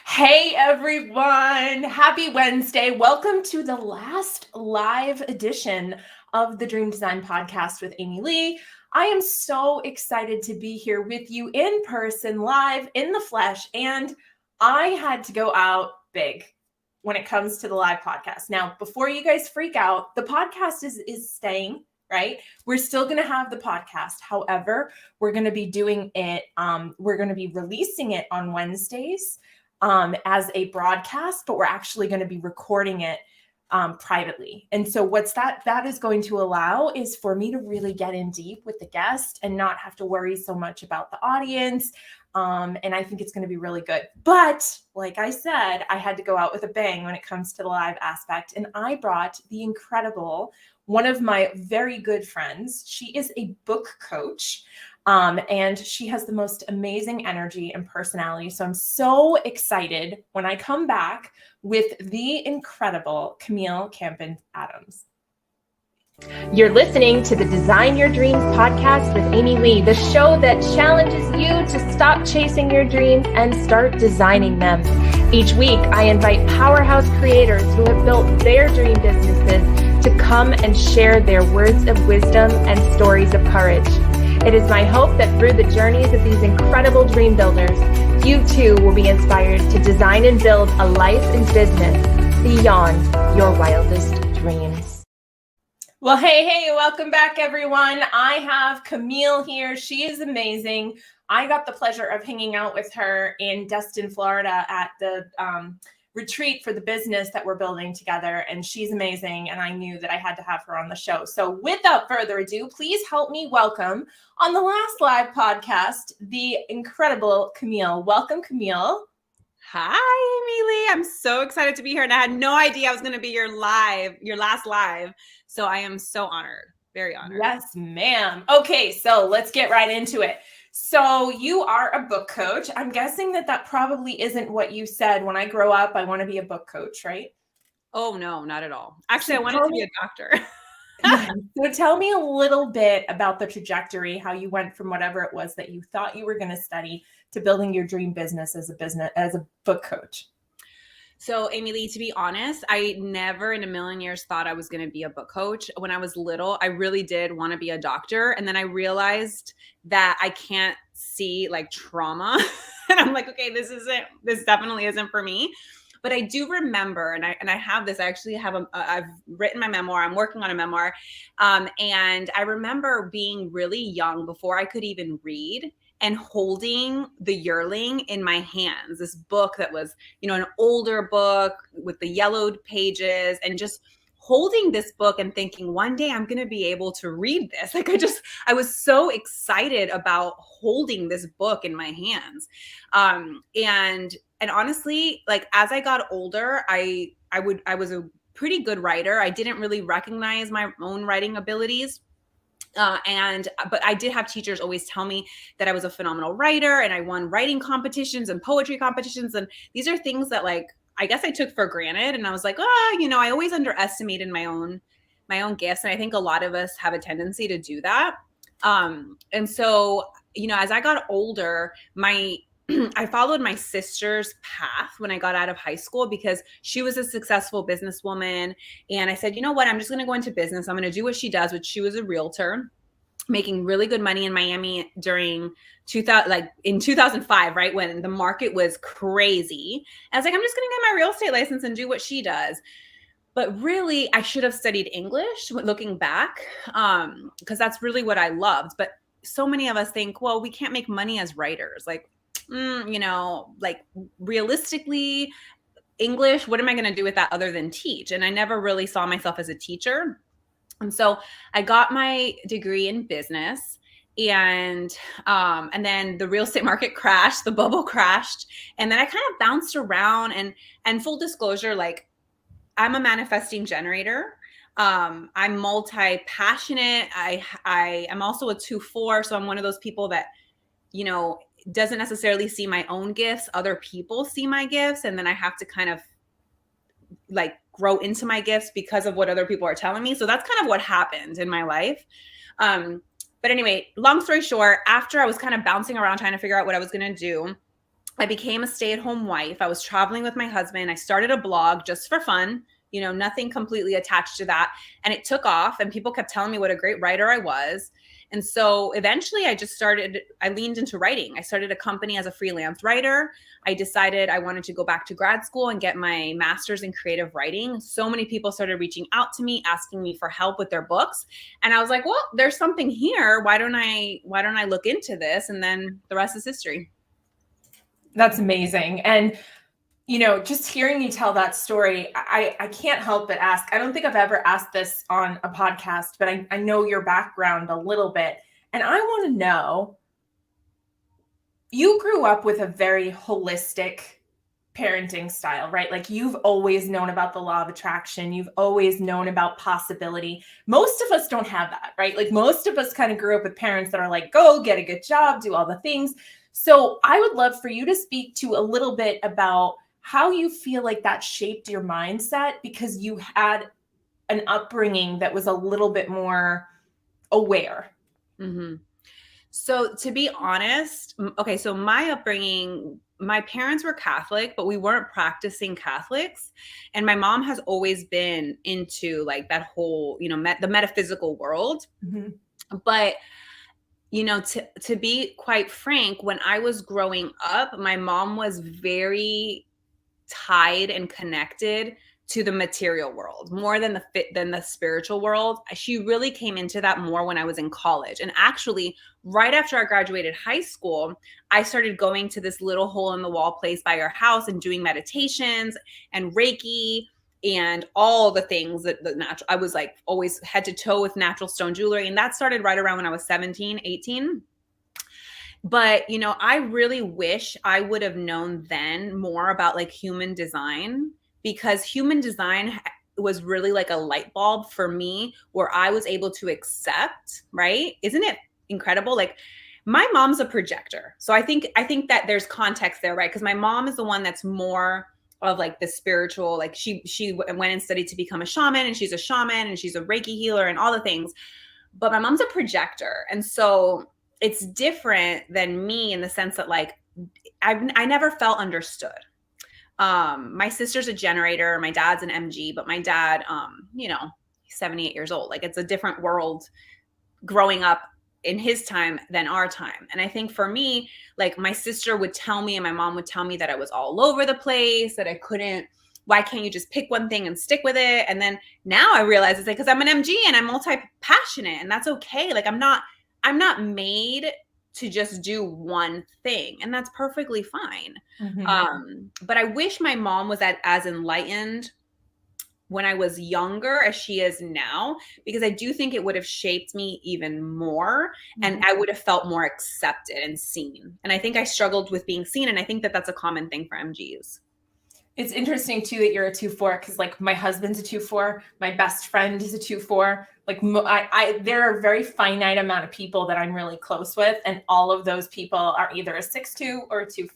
Hey everyone, happy Wednesday. Welcome to the last live edition of the Dream Design Podcast with Amy Lee. I am so excited to be here with you in person, live in the flesh, and I had to go out big when it comes to the live podcast. Now, before you guys freak out, the podcast is staying, right? We're still going to have the podcast. However, we're going to be doing it, we're going to be releasing it on Wednesdays as a broadcast, but we're actually going to be recording it privately. And so what's that is going to allow is for me to really get in deep with the guest and not have to worry so much about the audience. And I think it's going to be really good. But like I said, I had to go out with a bang when it comes to the live aspect. And I brought the incredible, one of my very good friends. She is a book coach. And she has the most amazing energy and personality. So I'm so excited when I come back with the incredible Camille Campins Adams. You're listening to the Design Your Dreams podcast with Amy Lee, the show that challenges you to stop chasing your dreams and start designing them. Each week, I invite powerhouse creators who have built their dream businesses to come and share their words of wisdom and stories of courage. It is my hope that through the journeys of these incredible dream builders, you too will be inspired to design and build a life and business beyond your wildest dreams. Well, hey, welcome back, everyone. I have Camille here. She is amazing. I got the pleasure of hanging out with her in Destin, Florida at the retreat for the business that we're building together. And she's amazing. And I knew that I had to have her on the show. So without further ado, please help me welcome on the last live podcast, the incredible Camille. Welcome, Camille. Hi, Amy Lee. I'm so excited to be here. And I had no idea I was going to be your last live. So I am so honored. Very honored. Yes, ma'am. Okay, so let's get right into it. So you are a book coach. I'm guessing that probably isn't what you said. When I grow up, I want to be a book coach, right? Oh, no, not at all. Actually, I wanted to be a doctor. So tell me a little bit about the trajectory, how you went from whatever it was that you thought you were going to study to building your dream business as a book coach. So, Amy Lee, to be honest, I never in a million years thought I was going to be a book coach. When I was little, I really did want to be a doctor. And then I realized that I can't see like trauma. And I'm like, okay, this definitely isn't for me. But I do remember, and I have this, I actually have, I've written my memoir. I'm working on a memoir. And I remember being really young before I could even read and holding The Yearling in my hands, this book that was, an older book with the yellowed pages, and just holding this book and thinking one day I'm going to be able to read this. Like I was so excited about holding this book in my hands. And honestly, like as I got older, I was a pretty good writer. I didn't really recognize my own writing abilities. But I did have teachers always tell me that I was a phenomenal writer, and I won writing competitions and poetry competitions. And these are things that like, I guess I took for granted. And I was like, I always underestimated my own gifts. And I think a lot of us have a tendency to do that. And so, as I got older, I followed my sister's path when I got out of high school because she was a successful businesswoman. And I said, you know what, I'm just going to go into business. I'm going to do what she does, which she was a realtor, making really good money in Miami during 2005, right? When the market was crazy. I was like, I'm just going to get my real estate license and do what she does. But really, I should have studied English looking back, because that's really what I loved. But so many of us think, well, we can't make money as writers. Like, like realistically, English, what am I going to do with that other than teach? And I never really saw myself as a teacher. And so I got my degree in business, and then the real estate market crashed, the bubble crashed. And then I kind of bounced around, and full disclosure, like I'm a manifesting generator. I'm multi-passionate. I am also a 2-4. So I'm one of those people that, doesn't necessarily see my own gifts. Other people see my gifts. And then I have to kind of like grow into my gifts because of what other people are telling me. So that's kind of what happened in my life. But anyway, long story short, after I was kind of bouncing around trying to figure out what I was going to do, I became a stay-at-home wife. I was traveling with my husband. I started a blog just for fun, nothing completely attached to that. And it took off, and people kept telling me what a great writer I was. And so eventually I leaned into writing. I started a company as a freelance writer. I decided I wanted to go back to grad school and get my master's in creative writing. So many people started reaching out to me, asking me for help with their books. And I was like, well, there's something here. Why don't I look into this? And then the rest is history. That's amazing. And just hearing you tell that story, I can't help but ask. I don't think I've ever asked this on a podcast, but I know your background a little bit. And I want to know, you grew up with a very holistic parenting style, right? Like, you've always known about the law of attraction. You've always known about possibility. Most of us don't have that, right? Like, most of us kind of grew up with parents that are like, go get a good job, do all the things. So I would love for you to speak to a little bit about how you feel like that shaped your mindset, because you had an upbringing that was a little bit more aware. Mm-hmm. So to be honest, okay, so my upbringing, my parents were Catholic, but we weren't practicing Catholics. And my mom has always been into like that whole, the metaphysical world. Mm-hmm. But to be quite frank, when I was growing up, my mom was very tied and connected to the material world more than the spiritual world. She really came into that more when I was in college. And actually, right after I graduated high school, I started going to this little hole in the wall place by our house and doing meditations and Reiki and all the things that the natural, I was like always head to toe with natural stone jewelry. And that started right around when I was 17, 18. But, I really wish I would have known then more about like human design, because human design was really like a light bulb for me where I was able to accept, right? Isn't it incredible? Like, my mom's a projector. So I think that there's context there, right? Because my mom is the one that's more of like the spiritual, like she went and studied to become a shaman, and she's a shaman and she's a Reiki healer and all the things. But my mom's a projector. And so it's different than me in the sense that like, I never felt understood. My sister's a generator, my dad's an MG, but my dad, he's 78 years old. Like, it's a different world growing up in his time than our time. And I think for me, like, my sister would tell me and my mom would tell me that I was all over the place, that I couldn't, why can't you just pick one thing and stick with it? And then now I realize it's like, because I'm an MG and I'm multi-passionate, and that's okay. Like, I'm not made to just do one thing, and that's perfectly fine. Mm-hmm. But I wish my mom was as enlightened when I was younger as she is now, because I do think it would have shaped me even more, and I would have felt more accepted and seen. And I think I struggled with being seen, and I think that that's a common thing for MGs. It's interesting too that you're a 2-4, because like my husband's a 2-4, my best friend is a 2-4. Like, there are a very finite amount of people that I'm really close with, and all of those people are either a 6-2 or a 2-4.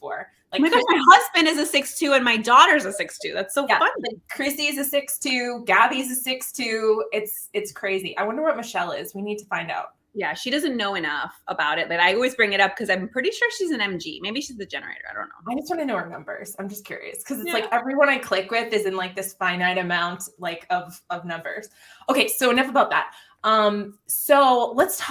Like, oh my gosh, my husband is a 6-2 and my daughter's a 6-2. That's so fun. Like, Chrissy's a 6-2, Gabby's a 6-2. It's crazy. I wonder what Michelle is. We need to find out. Yeah, she doesn't know enough about it, but I always bring it up because I'm pretty sure she's an MG. Maybe she's the generator. I don't know. I just want to know her numbers. I'm just curious, because it's like everyone I click with is in like this finite amount like of numbers. Okay, so enough about that. So let's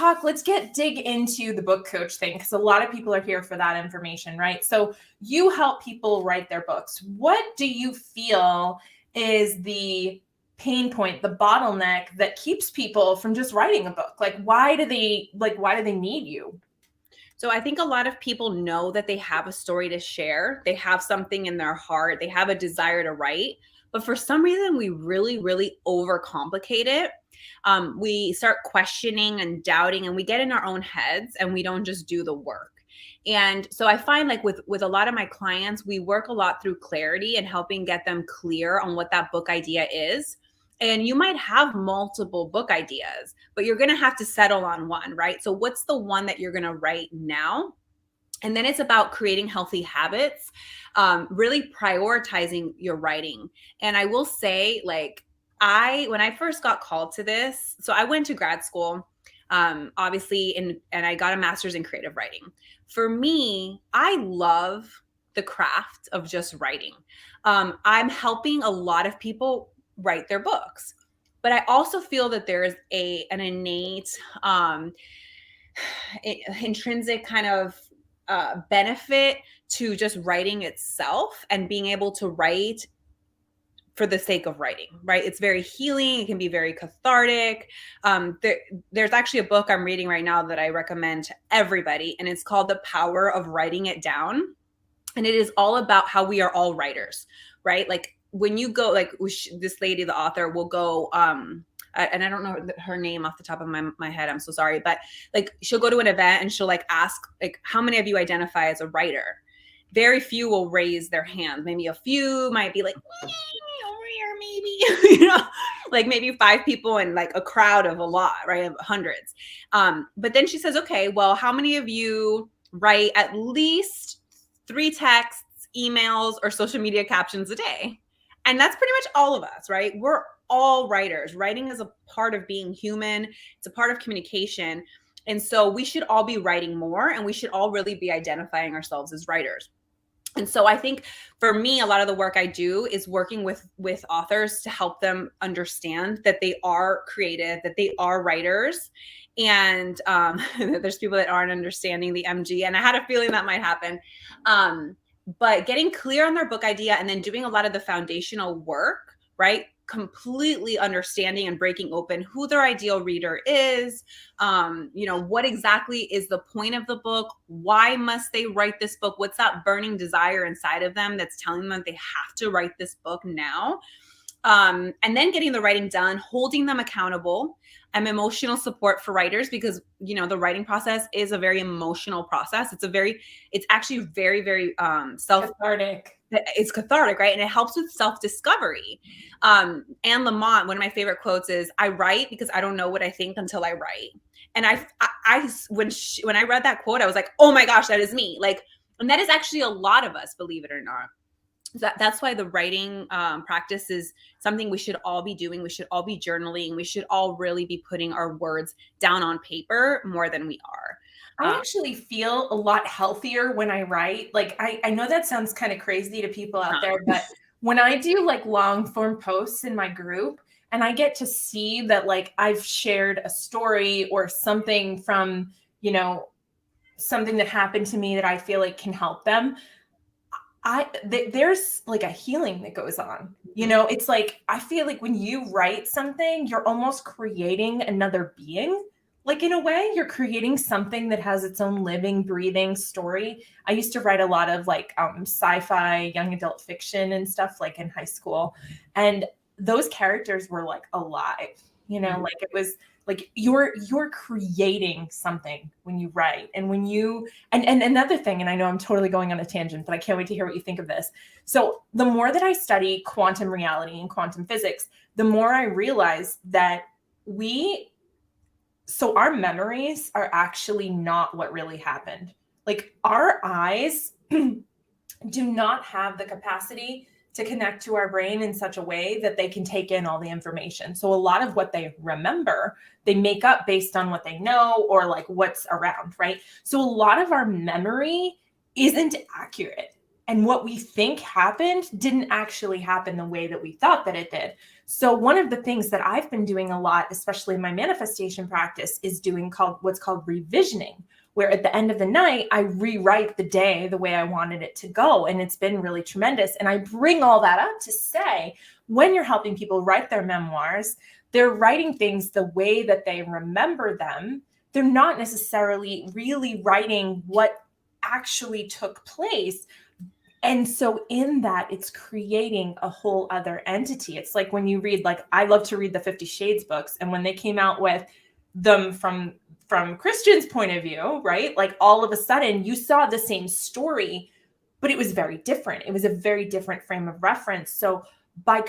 dig into the book coach thing, because a lot of people are here for that information, right? So you help people write their books. What do you feel is the pain point, the bottleneck that keeps people from just writing a book? Like, why do they need you? So I think a lot of people know that they have a story to share. They have something in their heart. They have a desire to write. But for some reason, we really, really overcomplicate it. We start questioning and doubting, and we get in our own heads, and we don't just do the work. And so I find like with a lot of my clients, we work a lot through clarity and helping get them clear on what that book idea is. And you might have multiple book ideas, but you're going to have to settle on one, right? So what's the one that you're going to write now? And then it's about creating healthy habits, really prioritizing your writing. And I will say, like, when I first got called to this, so I went to grad school, obviously, and I got a master's in creative writing. For me, I love the craft of just writing. I'm helping a lot of people write their books, but I also feel that there is an innate intrinsic kind of benefit to just writing itself and being able to write for the sake of writing, right? It's very healing. It can be very cathartic. There's actually a book I'm reading right now that I recommend to everybody, and it's called The Power of Writing It Down. And it is all about how we are all writers, right? Like when you go, like this lady, the author, will go, and I don't know her name off the top of my head, I'm so sorry, but like she'll go to an event and she'll like ask, like, how many of you identify as a writer? Very few will raise their hand. Maybe a few might be like, over here, maybe, like maybe 5 people in like a crowd of a lot, right? Of hundreds. But then she says, okay, well, how many of you write at least 3 texts, emails, or social media captions a day? And that's pretty much all of us, right? We're all writers. Writing is a part of being human. It's a part of communication. And so we should all be writing more, and we should all really be identifying ourselves as writers. And so I think for me, a lot of the work I do is working with authors to help them understand that they are creative, that they are writers. And there's people that aren't understanding the MG, and I had a feeling that might happen. But getting clear on their book idea and then doing a lot of the foundational work, right? Completely understanding and breaking open who their ideal reader is, what exactly is the point of the book? Why must they write this book? What's that burning desire inside of them that's telling them they have to write this book now? And then getting the writing done, holding them accountable, and emotional support for writers, because, the writing process is a very emotional process. It's actually very, very cathartic. It's cathartic, right? And it helps with self-discovery. Anne Lamott, one of my favorite quotes is, I write because I don't know what I think until I write. And when I read that quote, I was like, oh my gosh, that is me. Like, and that is actually a lot of us, believe it or not. That's why the writing practice is something we should all be doing. We should all be journaling. We should all really be putting our words down on paper more than we are. I actually feel a lot healthier when I write. Like, I know that sounds kind of crazy to people out there, but when I do like long form posts in my group and I get to see that like I've shared a story or something from, something that happened to me that I feel like can help them, there's like a healing that goes on. It's like, I feel like when you write something, you're almost creating another being. Like, in a way, you're creating something that has its own living, breathing story. I used to write a lot of like sci-fi, young adult fiction and stuff like in high school. And those characters were like alive, like it was like you're creating something when you write. And when you, and another thing, and I know I'm totally going on a tangent, but I can't wait to hear what you think of this. So the more that I study quantum reality and quantum physics, the more I realize that our memories are actually not what really happened. Like, our eyes do not have the capacity to connect to our brain in such a way that they can take in all the information. So a lot of what they remember, they make up based on what they know or like what's around, right? So a lot of our memory isn't accurate. And what we think happened didn't actually happen the way that we thought that it did. So one of the things that I've been doing a lot, especially in my manifestation practice, is doing what's called revisioning, where at the end of the night, I rewrite the day the way I wanted it to go. And it's been really tremendous. And I bring all that up to say, when you're helping people write their memoirs, they're writing things the way that they remember them. They're not necessarily really writing what actually took place. And so in that, it's creating a whole other entity. It's like when you read, like, I love to read the 50 Shades books. And when they came out with them from Christian's point of view, right? Like, all of a sudden you saw the same story, but it was very different. It was a very different frame of reference. So by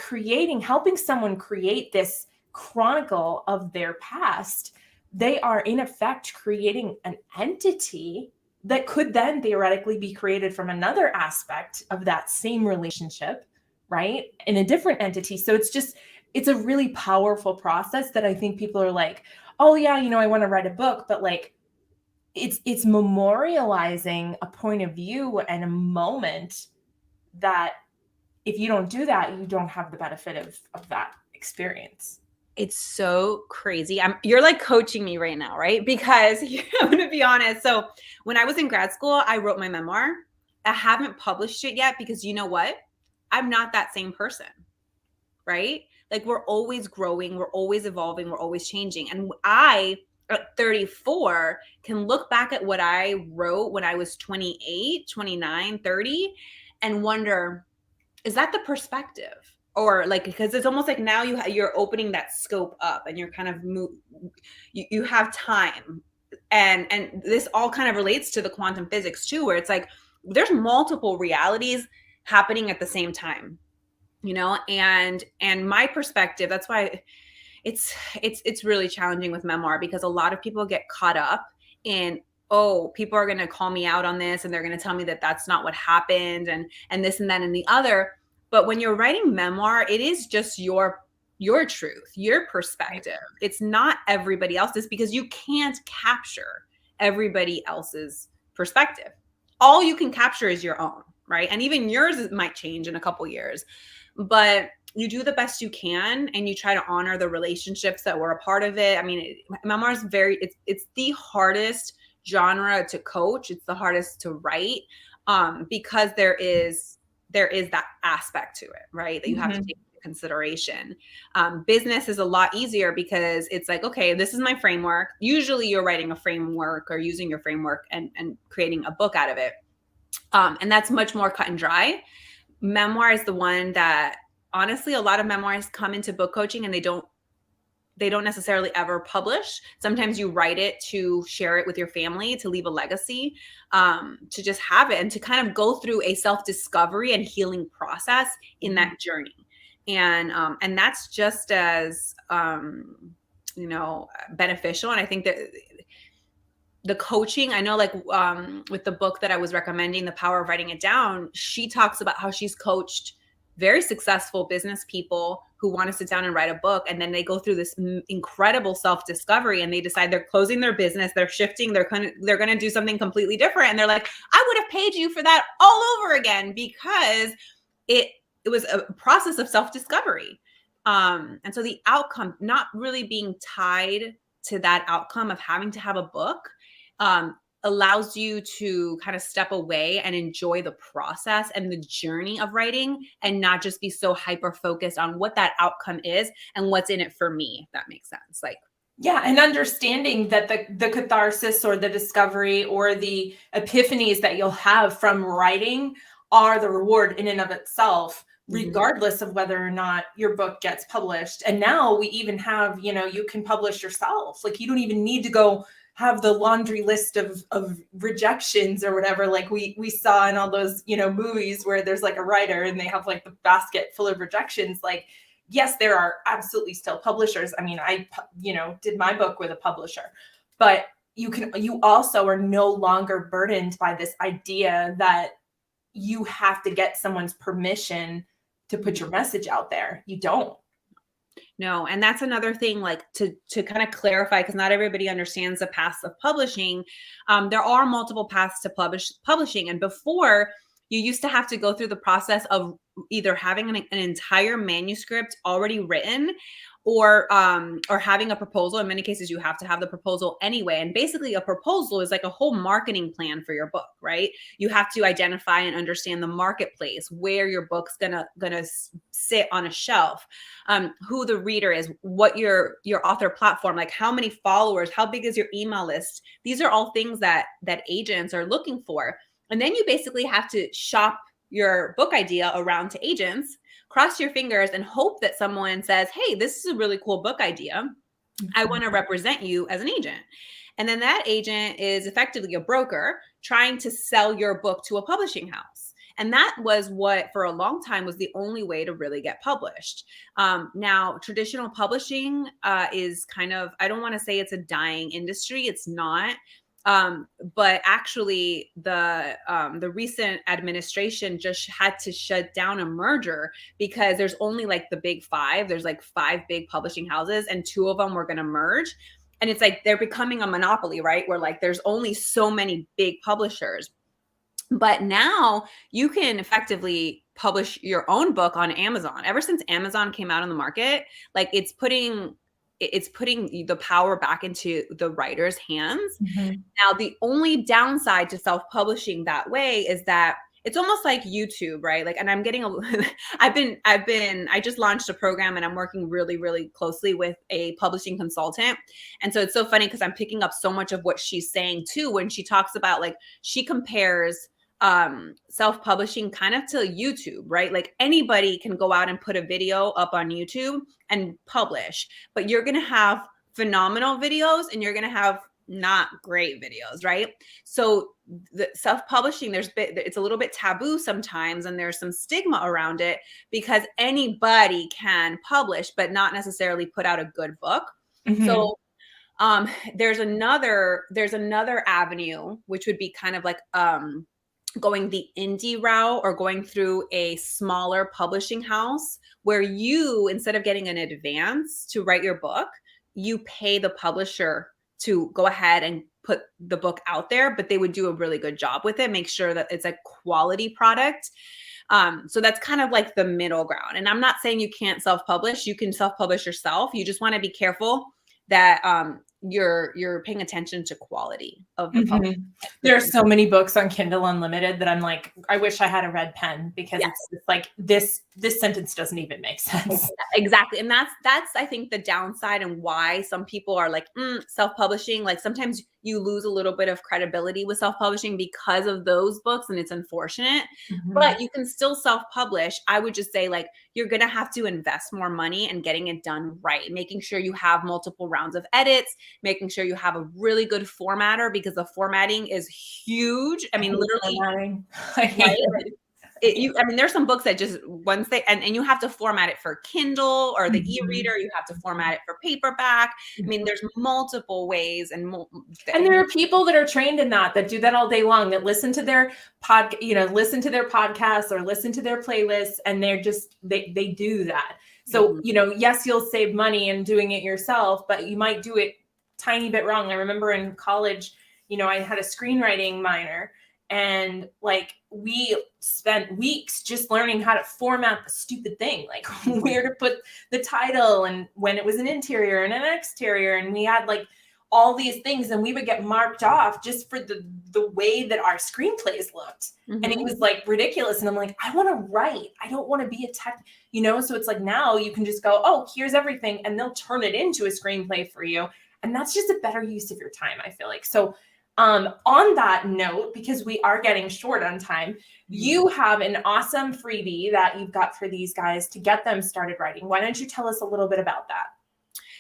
helping someone create this chronicle of their past, they are in effect creating an entity that could then theoretically be created from another aspect of that same relationship, right? In a different entity. So it's a really powerful process that I think people are like, oh yeah, I want to write a book, but like, it's memorializing a point of view and a moment that if you don't do that, you don't have the benefit of that experience. It's so crazy. You're like coaching me right now, right? Because I'm going to be honest. So when I was in grad school, I wrote my memoir. I haven't published it yet because you know what? I'm not that same person, right? Like we're always growing, we're always evolving, we're always changing. And I, at 34, can look back at what I wrote when I was 28, 29, 30 and wonder, is that the perspective? Or like, because it's almost like now you're opening that scope up and you're kind of you have time. And this all kind of relates to the quantum physics too, where it's like there's multiple realities happening at the same time, you know, and my perspective, that's why it's really challenging with memoir, because a lot of people get caught up in, oh, people are going to call me out on this and they're going to tell me that that's not what happened and this and that and the other. But when you're writing memoir, it is just your truth, your perspective. It's not everybody else's, because you can't capture everybody else's perspective. All you can capture is your own, right? And even yours might change in a couple years, but you do the best you can and you try to honor the relationships that were a part of it. I mean, memoir is it's the hardest genre to coach. It's the hardest to write, because there is that aspect to it, right? That you have to take into consideration. Business is a lot easier because it's like, okay, this is my framework. Usually you're writing a framework or using your framework and creating a book out of it. And that's much more cut and dry. Memoir is the one that, honestly, a lot of memoirs come into book coaching and they don't necessarily ever publish. Sometimes you write it to share it with your family, to leave a legacy, to just have it and to kind of go through a self-discovery and healing process in that journey. And that's just as, beneficial. And I think that the coaching, I know, like with the book that I was recommending, The Power of Writing It Down, she talks about how she's coached very successful business people who want to sit down and write a book. And then they go through this incredible self-discovery and they decide they're closing their business, they're shifting, they're going to do something completely different. And they're like, I would have paid you for that all over again, because it was a process of self-discovery. And so the outcome not really being tied to that outcome of having to have a book, allows you to kind of step away and enjoy the process and the journey of writing, and not just be so hyper focused on what that outcome is and what's in it for me, if that makes sense. Like, yeah, and understanding that the catharsis or the discovery or the epiphanies that you'll have from writing are the reward in and of itself, regardless of whether or not your book gets published. And now we even have, you can publish yourself. Like, you don't even need to go have the laundry list of rejections or whatever, like we saw in all those, movies where there's like a writer and they have like the basket full of rejections. Like, yes, there are absolutely still publishers. I mean, I, did my book with a publisher, but you also are no longer burdened by this idea that you have to get someone's permission to put your message out there. You don't. No. And that's another thing, like to kind of clarify, because not everybody understands the paths of publishing. There are multiple paths to publishing. And before, you used to have to go through the process of either having an entire manuscript already written, or having a proposal. In many cases, you have to have the proposal anyway. And basically a proposal is like a whole marketing plan for your book, right? You have to identify and understand the marketplace, where your book's gonna sit on a shelf, who the reader is, what your author platform, like how many followers, how big is your email list. These are all things that agents are looking for. And then you basically have to shop your book idea around to agents, cross your fingers and hope that someone says, hey, this is a really cool book idea. I want to represent you as an agent. And then that agent is effectively a broker trying to sell your book to a publishing house. And that was what, for a long time, was the only way to really get published. Now, traditional publishing is kind of, I don't want to say it's a dying industry. It's not. But actually the recent administration just had to shut down a merger because there's only like the big five. There's like 5 big publishing houses and 2 of them were going to merge. And it's like they're becoming a monopoly, right? Where like there's only so many big publishers. But now you can effectively publish your own book on Amazon. Ever since Amazon came out on the market, like it's putting the power back into the writer's hands. Mm-hmm. Now, the only downside to self-publishing that way is that it's almost like YouTube, right? Like, and I'm getting I just launched a program and I'm working really, really closely with a publishing consultant. And so it's so funny because I'm picking up so much of what she's saying too, when she talks about, like, she compares self-publishing kind of to YouTube, right? Like anybody can go out and put a video up on YouTube and publish, but you're going to have phenomenal videos and you're going to have not great videos, right? So the self-publishing, it's a little bit taboo sometimes, and there's some stigma around it because anybody can publish, but not necessarily put out a good book. Mm-hmm. So there's another avenue, which would be kind of like going the indie route or going through a smaller publishing house where you, instead of getting an advance to write your book, you pay the publisher to go ahead and put the book out there, but they would do a really good job with it, make sure that it's a quality product. So that's kind of like the middle ground. And I'm not saying you can't self-publish. You can self-publish yourself. You just want to be careful that you're paying attention to quality of the public. There are so many books on Kindle Unlimited that I'm like, I wish I had a red pen because it's just like this sentence doesn't even make sense. Exactly. And that's I think the downside and why some people are like self-publishing. Like sometimes you lose a little bit of credibility with self-publishing because of those books, and it's unfortunate. But you can still self-publish. I would just say, like, you're going to have to invest more money in getting it done right, making sure you have multiple rounds of edits, making sure you have a really good formatter, because the formatting is huge. I mean, literally, there's some books that just once they, and you have to format it for Kindle or the e-reader, you have to format it for paperback. I mean, there's multiple ways and there are people that are trained in that do that all day long, that listen to their listen to their podcasts or listen to their playlists, and they're just, they do that. So, yes, you'll save money in doing it yourself, but you might do it tiny bit wrong. I remember in college, I had a screenwriting minor, and like we spent weeks just learning how to format the stupid thing, like where to put the title and when it was an interior and an exterior. And we had like all these things, and we would get marked off just for the way that our screenplays looked. And it was like ridiculous. And I'm like, I want to write. I don't want to be a tech, so it's like now you can just go, oh, here's everything. And they'll turn it into a screenplay for you. And that's just a better use of your time, I feel like. So on that note, because we are getting short on time, you have an awesome freebie that you've got for these guys to get them started writing. Why don't you tell us a little bit about that?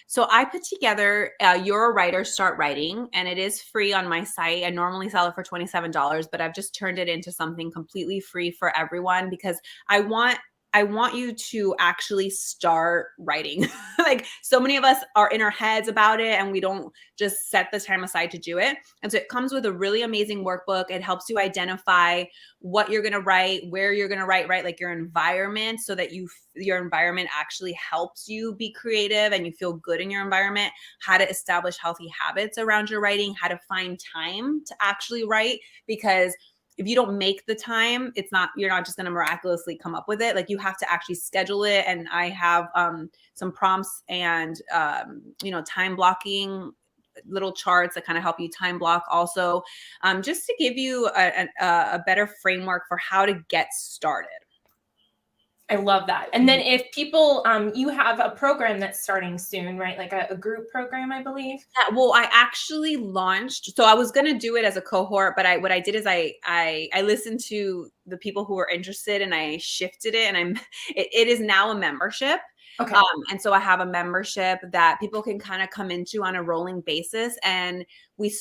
So I put together You're a Writer, Start Writing, and it is free on my site. I normally sell it for $27, but I've just turned it into something completely free for everyone because I want you to actually start writing. Like, so many of us are in our heads about it and we don't just set the time aside to do it. And so it comes with a really amazing workbook. It helps you identify what you're going to write, where you're going to write, like your environment, so that your environment actually helps you be creative and you feel good in your environment, how to establish healthy habits around your writing, how to find time to actually write, because if you don't make the time, you're not just going to miraculously come up with it. Like, you have to actually schedule it. And I have some prompts and, time blocking little charts that kind of help you time block also, just to give you a better framework for how to get started. I love that. And then if people, you have a program that's starting soon, right? Like a group program, I believe. Yeah, well, I actually launched, so I was going to do it as a cohort, but what I did is I listened to the people who were interested and I shifted it, and it is now a membership. Okay. And so I have a membership that people can kind of come into on a rolling basis. And we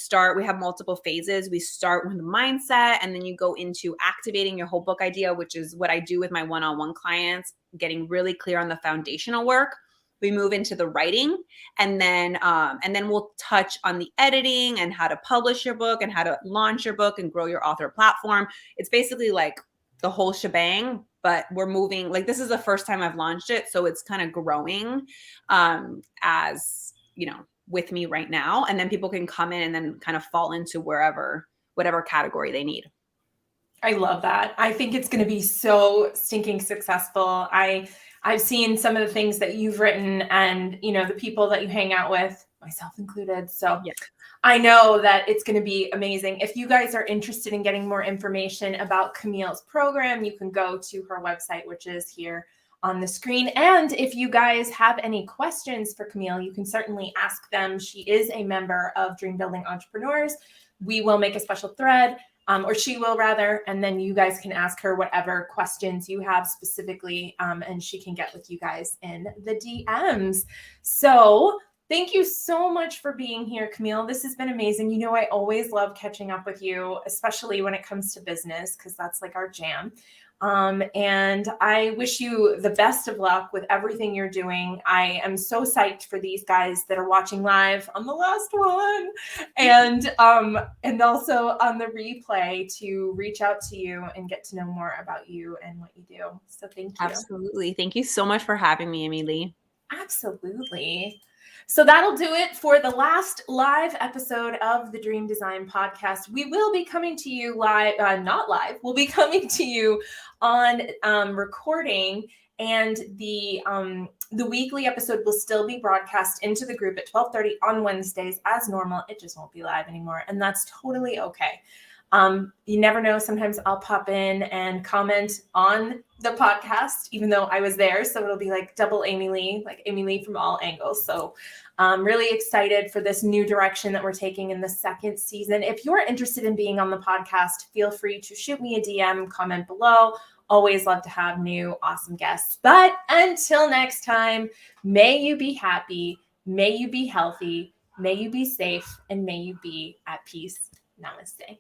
have multiple phases. We start with the mindset, and then you go into activating your whole book idea, which is what I do with my one-on-one clients, getting really clear on the foundational work. We move into the writing, and then we'll touch on the editing and how to publish your book and how to launch your book and grow your author platform. It's basically like the whole shebang, but we're moving, like, this is the first time I've launched it. So it's kind of growing as, with me right now. And then people can come in and then kind of fall into whatever category they need. I love that. I think it's going to be so stinking successful. I've seen some of the things that you've written and, you know, the people that you hang out with, myself included. So yeah. I know that it's going to be amazing. If you guys are interested in getting more information about Camille's program, you can go to her website, which is here on the screen. And if you guys have any questions for Camille, you can certainly ask them. She is a member of Dream Building Entrepreneurs. We will make a special thread. Or she will rather, and then you guys can ask her whatever questions you have specifically, and she can get with you guys in the DMs. So thank you so much for being here, Camille. This has been amazing. You know, I always love catching up with you, especially when it comes to business, because that's like our jam. And I wish you the best of luck with everything you're doing. I am so psyched for these guys that are watching live on the last one and also on the replay to reach out to you and get to know more about you and what you do. So thank you. Absolutely. Thank you so much for having me, Emily. Absolutely. So that'll do it for the last live episode of the Dream Design Podcast. We will be coming to you live, not live. We'll be coming to you on recording, and the weekly episode will still be broadcast into the group at 12:30 on Wednesdays as normal. It just won't be live anymore, and that's totally okay. You never know. Sometimes I'll pop in and comment on the podcast, even though I was there. So it'll be like double Amy Lee, like Amy Lee from all angles. So I'm really excited for this new direction that we're taking in the second season. If you're interested in being on the podcast, feel free to shoot me a DM, comment below. Always love to have new awesome guests. But until next time, may you be happy, may you be healthy, may you be safe, and may you be at peace. Namaste.